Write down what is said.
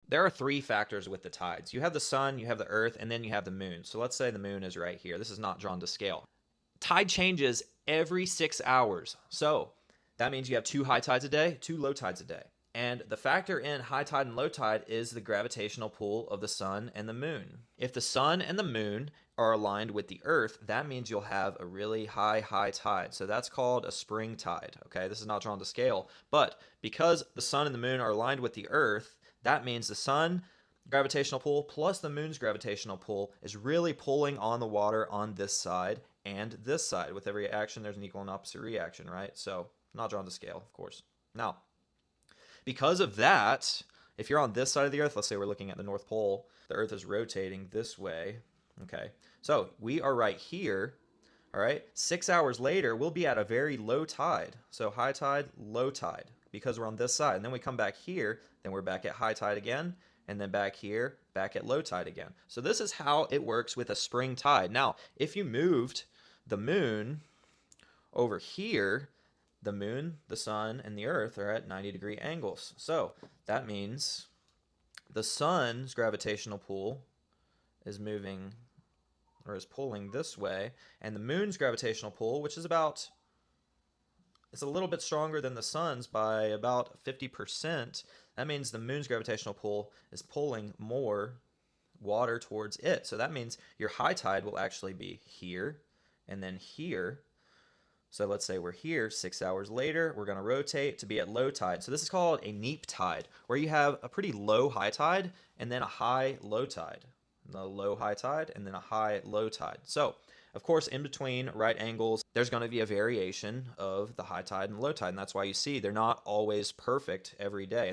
there are three factors with the tides. You have the sun, you have the earth, and then you have the moon. So let's say the moon is right here. This is not drawn to scale. Tide changes every 6 hours. So that means you have 2 high tides a day, 2 low tides a day. And the factor in high tide and low tide is the gravitational pull of the sun and the moon. If the sun and the moon are aligned with the earth, that means you'll have a really high tide. So that's called a spring tide. Okay, this is not drawn to scale, but because the sun and the moon are aligned with the earth, that means the sun gravitational pull plus the moon's gravitational pull is really pulling on the water on this side and this side. With every action, there's an equal and opposite reaction, right? So not drawn to scale, of course. Now, because of that, if you're on this side of the earth, let's say we're looking at the North Pole, the earth is rotating this way. Okay, so we are right here. All right, 6 hours later, we'll be at a very low tide. So high tide, low tide, because we're on this side. And then we come back here, then we're back at high tide again, and then back here, back at low tide again. So this is how it works with a spring tide. Now, if you moved the moon over here, the moon, the sun, and the earth are at 90-degree angles. So that means the sun's gravitational pull is moving or is pulling this way, and the moon's gravitational pull, which is about, it's a little bit stronger than the sun's by about 50%. That means the moon's gravitational pull is pulling more water towards it. So that means your high tide will actually be here and then here. So let's say we're here 6 hours later, we're going to rotate to be at low tide. So this is called a neap tide, where you have a pretty low high tide and then a high low tide. The low high tide and then a high low tide. So of course, in between right angles, there's going to be a variation of the high tide and low tide. And that's why you see they're not always perfect every day.